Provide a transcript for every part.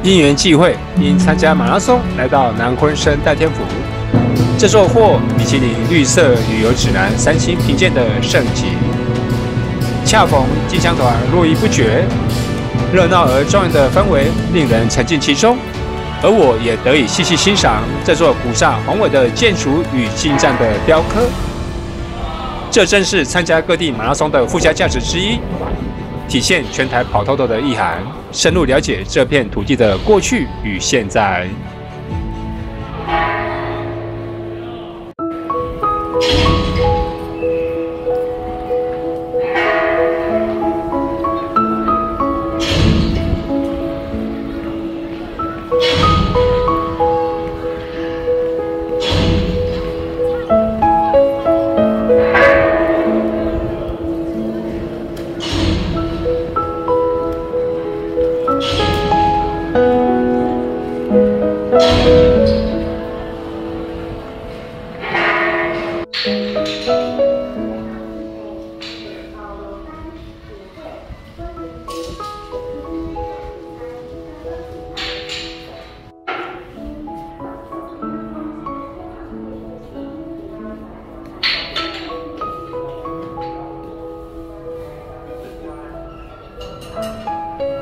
因缘际会，因参加马拉松来到南昆生代天府，这座获米其林绿色旅游指南3星评鉴的胜景。恰逢进香团络绎不绝，热闹而庄严的氛围令人沉浸其中，而我也得以细细欣赏这座古刹宏伟的建筑与精湛的雕刻。这正是参加各地马拉松的附加价值之一，体现全台跑透透的意涵，深入了解这片土地的过去与现在。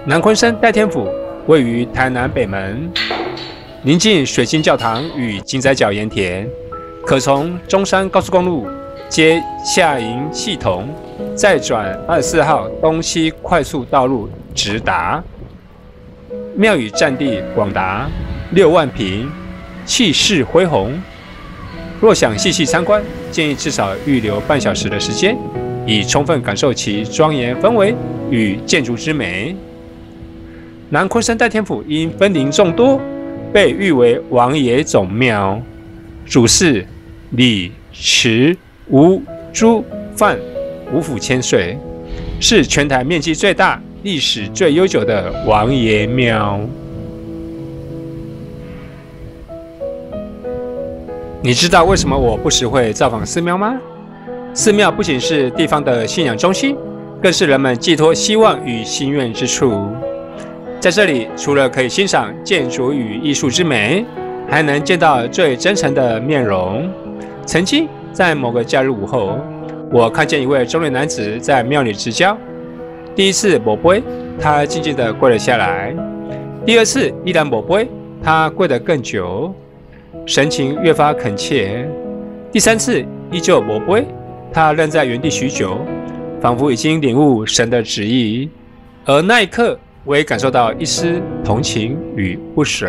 南昆生代天府位于台南北门，临近水晶教堂与金仔角盐田，可从中山高速公路接下营系统，再转24号东西快速道路直达。庙宇占地广达6万坪，气势恢宏。若想细细参观，建议至少预留半小时的时间，以充分感受其庄严氛围与建筑之美。南昆生代天府因分灵众多，被誉为王爷总庙，主祀李、池、吴、朱、范5府千岁，是全台面积最大、历史最悠久的王爷庙。你知道为什么我不时会造访寺庙吗？寺庙不仅是地方的信仰中心，更是人们寄托希望与心愿之处。在这里，除了可以欣赏建筑与艺术之美，还能见到最真诚的面容。曾经在某个假日午后，我看见一位中年男子在庙里执教。第一次抹杯，他静静地跪了下来；第二次依然抹杯，他跪得更久，神情越发恳切；第三次依旧抹杯，他愣在原地许久，仿佛已经领悟神的旨意。而那一刻，我也感受到一丝同情与不舍。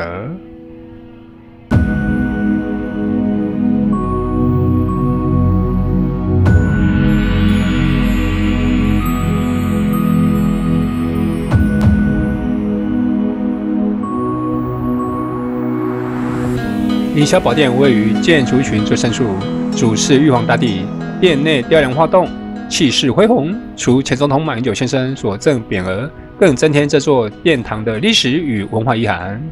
凌霄宝殿位于建筑群最深处，主祀玉皇大帝，殿内雕梁画栋，气势恢宏。除前总统马英九先生所赠匾额，更增添这座殿堂的历史与文化意涵。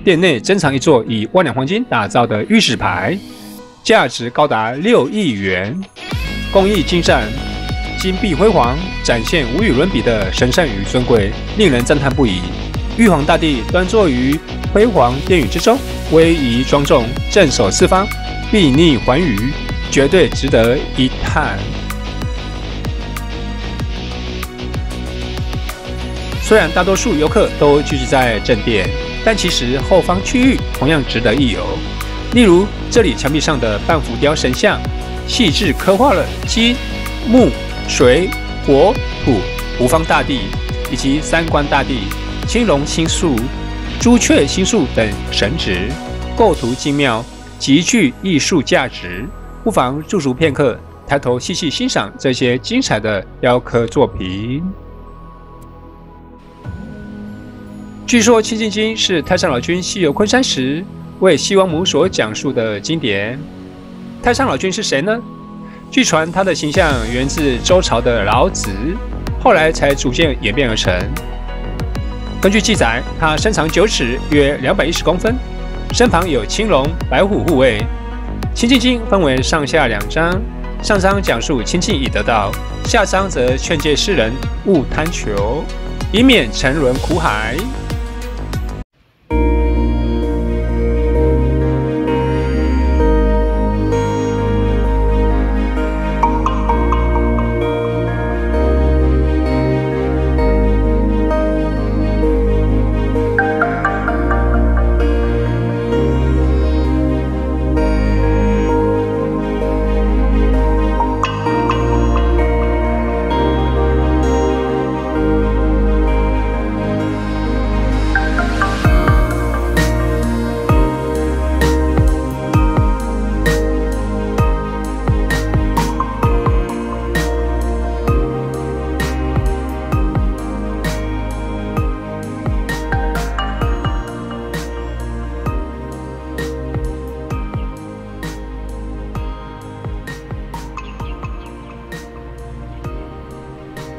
殿内珍藏一座以万两黄金打造的玉石牌，价值高达6亿元，工艺精湛，金碧辉煌，展现无与伦比的神圣与尊贵，令人赞叹不已。玉皇大帝端坐于辉煌殿宇之中，威仪庄重，镇守四方，睥睨寰宇，绝对值得一探。虽然大多数游客都聚集在正殿，但其实后方区域同样值得一游。例如，这里墙壁上的半浮雕神像，细致刻画了金、木、水、火、土5方大帝以及3官大帝、青龙星宿、朱雀星宿等神祇，构图精妙，极具艺术价值。不妨驻足片刻，抬头细细欣赏这些精彩的雕刻作品。据说《清净经》是太上老君西游昆山时为西王母所讲述的经典。太上老君是谁呢？据传他的形象源自周朝的老子，后来才逐渐演变而成。根据记载，他身长9尺，约210公分，身旁有青龙、白虎护卫。《清净经》分为上下2章，上章讲述清净已得道，下章则劝诫世人勿贪求，以免沉沦苦海。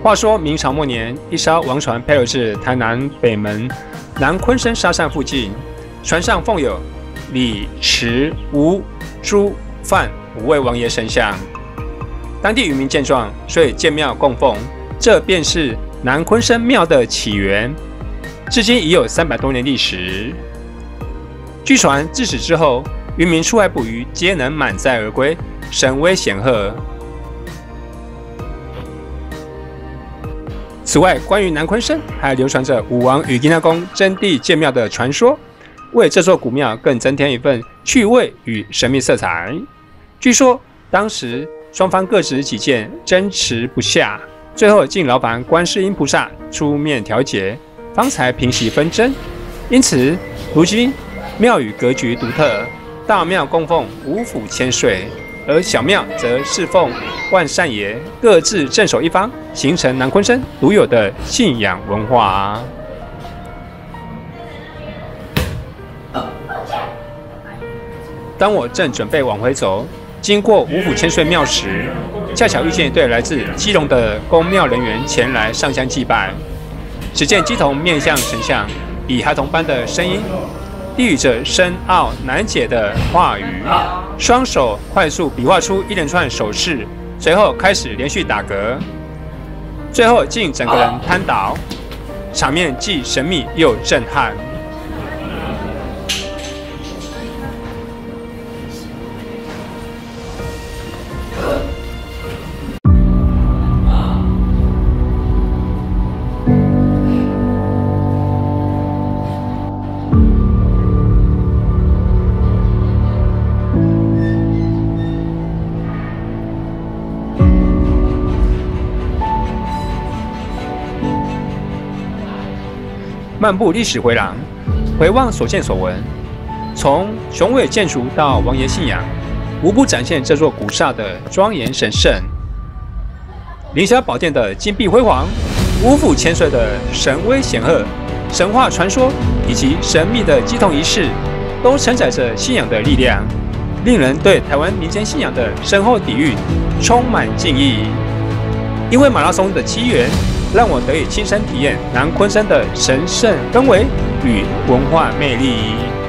话说明朝末年，一艘王船漂流至台南北门南昆生沙山附近，船上奉有李、池、吴、朱、范5位王爷神像。当地渔民见状，遂建庙供奉，这便是南昆生庙的起源。至今已有300多年历史。据传自此之后，渔民出海捕鱼，皆能满载而归，神威显赫。此外，关于南昆生还流传着武王与金太公争地建庙的传说，为这座古庙更增添一份趣味与神秘色彩。据说当时双方各执己见，争持不下，最后竟劳烦观世音菩萨出面调解，方才平息纷争。因此，如今庙宇格局独特，大庙供奉5府千岁，而小庙则侍奉万善爷，各自镇守一方，形成南昆生独有的信仰文化。当我正准备往回走，经过5府千岁庙时，恰巧遇见一对来自基隆的宫庙人员前来上香祭拜。只见鸡童面向神像，以孩童般的声音低语着深奥难解的话语，双手快速比划出一连串手势，随后开始连续打嗝，最后竟整个人瘫倒，场面既神秘又震撼。漫步历史回廊，回望所见所闻，从雄伟建筑到王爷信仰，无不展现这座古刹的庄严神圣。凌霄宝殿的金碧辉煌，5府千岁的神威显赫，神话传说以及神秘的鸡童仪式，都承载着信仰的力量，令人对台湾民间信仰的深厚底蕴充满敬意。因为马拉松的机缘，让我得以亲身体验南昆生的神圣氛围与文化魅力。